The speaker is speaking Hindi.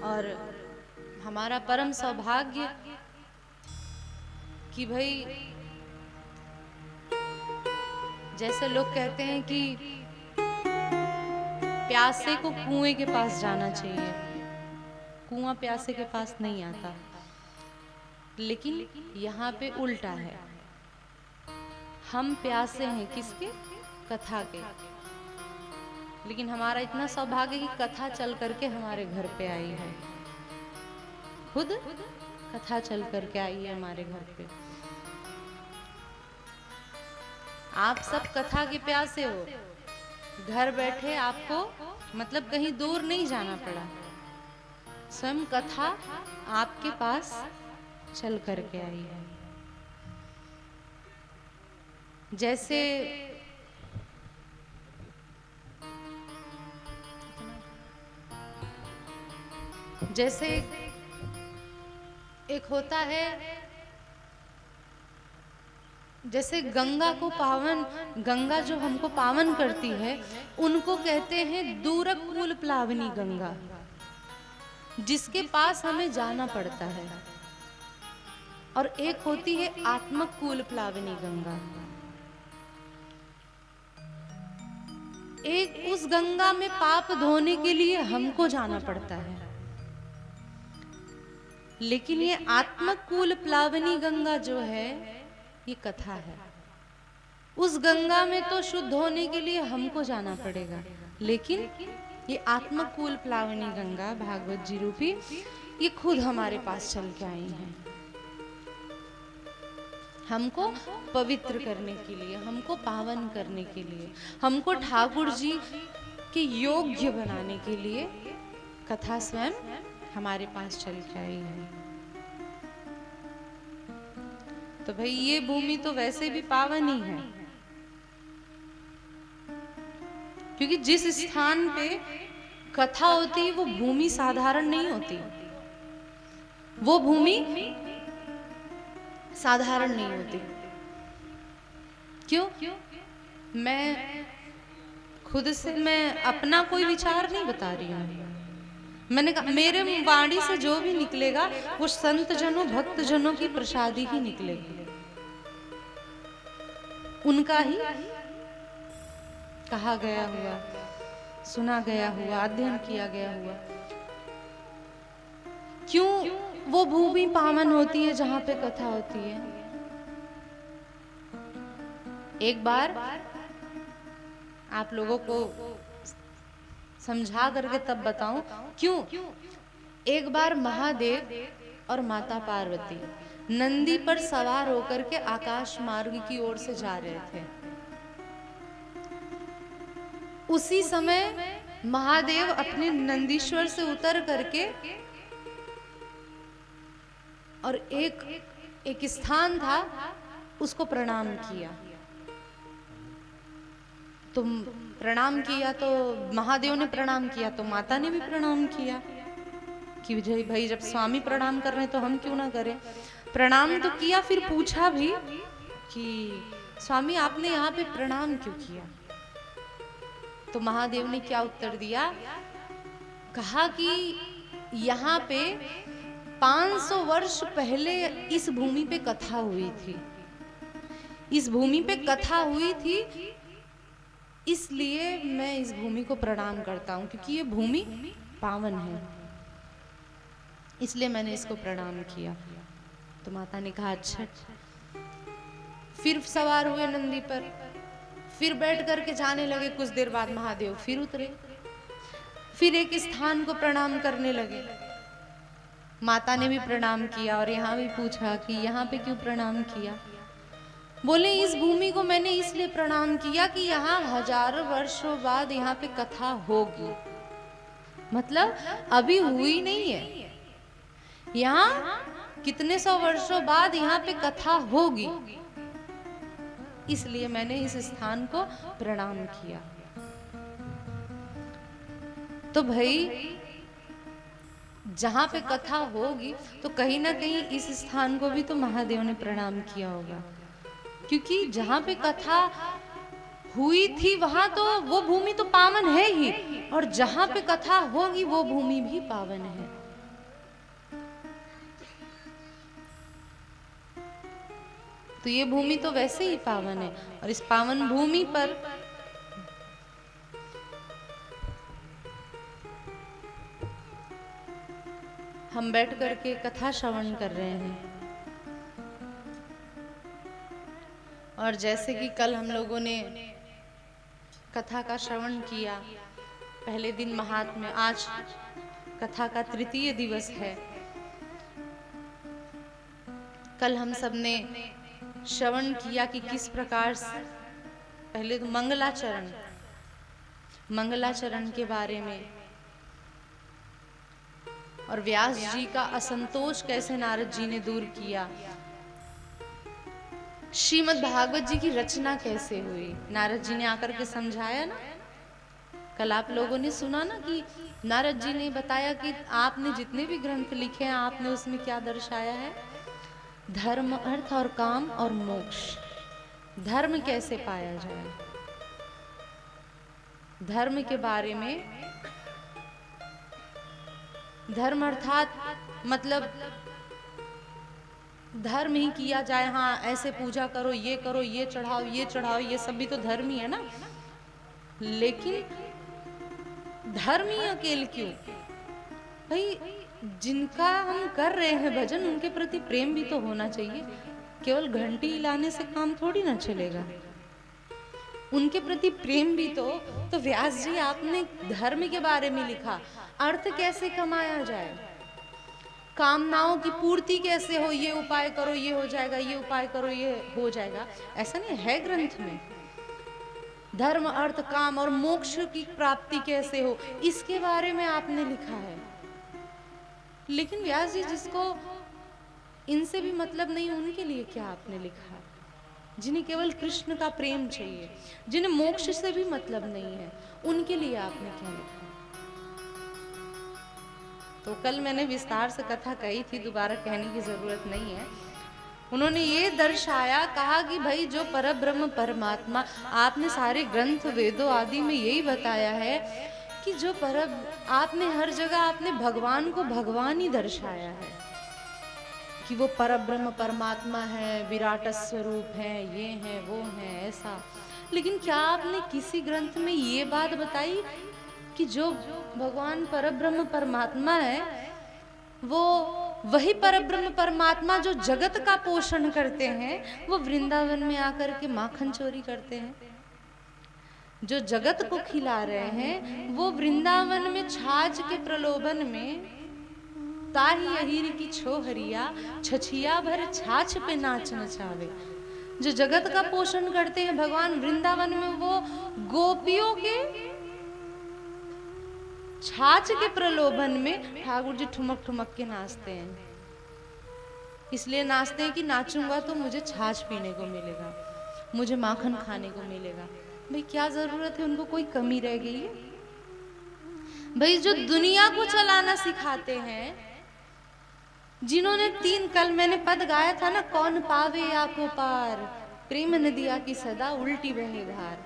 और हमारा परम सौभाग्य कि भाई जैसे लोग कहते हैं कि प्यासे को कुएं के पास जाना चाहिए, कुआं प्यासे के पास नहीं आता, लेकिन यहाँ पे उल्टा है। हम प्यासे हैं किसके? कथा के। लेकिन हमारा इतना सौभाग्य कि कथा चल करके हमारे घर पे आई है, खुद कथा चल करके आई है हमारे घर पे। आप सब कथा के प्यासे हो, घर बैठे आपको मतलब कहीं दूर नहीं जाना पड़ा, स्वयं कथा आपके पास चल करके आई है। जैसे जैसे एक होता है, जैसे गंगा को पावन, गंगा जो हमको पावन करती है उनको कहते हैं दूरक कूल प्लावनी गंगा, जिसके पास हमें जाना पड़ता है। और एक होती है आत्मक कूल प्लावनी गंगा, एक उस गंगा में पाप धोने के लिए हमको जाना पड़ता है। लेकिन ये आत्मक कूल प्लावनी गंगा जो है ये कथा है। उस गंगा में तो शुद्ध होने के लिए हमको जाना पड़ेगा, लेकिन ये आत्मक कूल प्लावनी गंगा भागवत जी रूपी ये खुद हमारे पास चल के आई हैं, हमको पवित्र करने के लिए, हमको पावन करने के लिए, हमको ठाकुर जी के योग्य बनाने के लिए कथा स्वयं हमारे पास चल के आई है। तो भाई ये भूमि तो वैसे भी पावन ही है, क्योंकि जिस स्थान पे कथा होती है वो भूमि साधारण नहीं होती, वो भूमि साधारण नहीं होती। क्यों? मैं खुद से मैं अपना कोई विचार नहीं बता रही हूँ, मैंने कहा मेरे वाणी से जो भी निकलेगा वो संत जनों भक्त जनों की प्रसादी ही निकलेगी, उनका ही कहा गया हुआ, सुना गया हुआ, अध्ययन किया गया हुआ। क्यों वो भूमि पावन होती है जहां पे कथा होती है? एक बार आप लोगों को समझा करके तब बताऊं क्यों। एक बार महादेव और माता पार्वती नंदी पर सवार होकर के आकाश मार्ग की ओर से जा रहे थे। उसी समय महादेव अपने नंदीश्वर से उतर करके और एक स्थान था उसको प्रणाम किया। तो प्रणाम किया तो महादेव ने प्रणाम किया तो माता ने भी प्रणाम किया कि भाई जब स्वामी प्रणाम कर रहे हैं तो हम क्यों ना करें। प्रणाम तो किया, फिर पूछा भी कि स्वामी आपने यहाँ पे प्रणाम क्यों किया? तो महादेव ने क्या उत्तर दिया? कहा कि यहाँ पे 500 वर्ष पहले इस भूमि पे कथा हुई थी, इस भूमि पे कथा हुई थी, इसलिए मैं इस भूमि को प्रणाम करता हूँ, क्योंकि ये भूमि पावन है, इसलिए मैंने इसको प्रणाम किया। तो माता ने कहा अच्छा। फिर सवार हुए नंदी पर, फिर बैठ करके जाने लगे। कुछ देर बाद महादेव फिर उतरे, फिर एक स्थान को प्रणाम करने लगे। माता ने भी प्रणाम किया और यहाँ भी पूछा कि यहाँ पे क्यों प्रणाम किया? बोले इस भूमि को मैंने इसलिए प्रणाम किया कि यहाँ हजारों वर्षों बाद यहाँ पे कथा होगी, मतलब अभी हुई नहीं है, यहाँ कितने सौ वर्षों बाद यहाँ पे कथा होगी, इसलिए मैंने इस स्थान को प्रणाम किया। तो भाई जहां पे कथा होगी तो कहीं ना कहीं इस स्थान को भी तो महादेव ने प्रणाम किया होगा, क्योंकि जहां पे कथा हुई थी वहां तो वो भूमि तो पावन है ही, और जहां पे कथा होगी वो भूमि भी पावन है। तो ये भूमि तो वैसे ही पावन है, और इस पावन भूमि पर हम बैठ करके कथा श्रवण कर रहे हैं। और जैसे कि कल हम लोगों ने कथा का श्रवण किया, पहले दिन महात्म्य, आज कथा का तृतीय दिवस है। कल हम सब ने श्रवण किया कि किस प्रकार से पहले तो मंगलाचरण के बारे में, और व्यास जी का असंतोष कैसे नारद जी ने दूर किया, श्रीमद् भागवत जी की रचना कैसे हुई, नारद जी ने आकर के समझाया ना। कल आप लोगों ने सुना ना कि नारद जी ने बताया कि आपने जितने भी ग्रंथ लिखे हैं, आपने उसमें क्या दर्शाया है, धर्म, अर्थ और काम और मोक्ष। धर्म कैसे पाया जाए, धर्म के बारे में, धर्म अर्थात मतलब धर्म ही किया जाए, हाँ ऐसे पूजा करो, ये चढ़ाओ, ये सब भी तो धर्म ही है ना। लेकिन धर्म ही अकेले क्यों भाई, जिनका हम कर रहे हैं भजन, उनके प्रति प्रेम भी तो होना चाहिए। केवल घंटी हिलाने से काम थोड़ी ना चलेगा, उनके प्रति प्रेम भी तो व्यास जी आपने धर्म के बारे में लिखा, अर्थ कैसे कमाया जाए, कामनाओं की पूर्ति कैसे हो, ये उपाय करो ये हो जाएगा, ये उपाय करो ये हो जाएगा, ऐसा नहीं है ग्रंथ में। धर्म, अर्थ, काम और मोक्ष की प्राप्ति कैसे हो, इसके बारे में आपने लिखा है। लेकिन व्यास जी जिसको इनसे भी मतलब नहीं, उनके लिए क्या आपने लिखा, जिन्हें केवल कृष्ण का प्रेम चाहिए, जिन्हें मोक्ष से भी मतलब नहीं है, उनके लिए आपने क्या लिखा। तो कल मैंने विस्तार से कथा कही थी, दोबारा कहने की जरूरत नहीं है। उन्होंने ये दर्शाया, कहा कि भाई जो परब्रह्म परमात्मा, आपने सारे ग्रंथ वेदों आदि में यही बताया है कि जो आपने हर जगह आपने भगवान को भगवान ही दर्शाया है, कि वो परब्रह्म परमात्मा है, विराट स्वरूप है, ये है वो है ऐसा। लेकिन क्या आपने किसी ग्रंथ में ये बात बताई कि जो भगवान परब्रह्म परमात्मा है, वो वही परब्रह्म परमात्मा जो जगत का पोषण करते हैं, वो वृंदावन में आकर के माखन चोरी करते हैं, जो जगत को खिला रहे हैं, वो वृंदावन में छाछ के प्रलोभन में ताही अहीर की छोहरिया, छछिया भर छाछ पे नाच नचावे। जो जगत का पोषण करते हैं भगवान वृंदावन में, वो गोपियों के छाछ के प्रलोभन में ठाकुर जी ठुमक ठुमक के नाचते हैं। इसलिए नाचते हैं कि नाचूंगा तो मुझे छाछ पीने को मिलेगा, मुझे माखन खाने को मिलेगा। भाई क्या जरूरत है, उनको कोई कमी रह गई है? भाई जो दुनिया को चलाना सिखाते हैं, जिन्होंने कल मैंने पद गाया था ना, कौन पावे या को पार, प्रेम नदिया की सदा उल्टी बहे धार।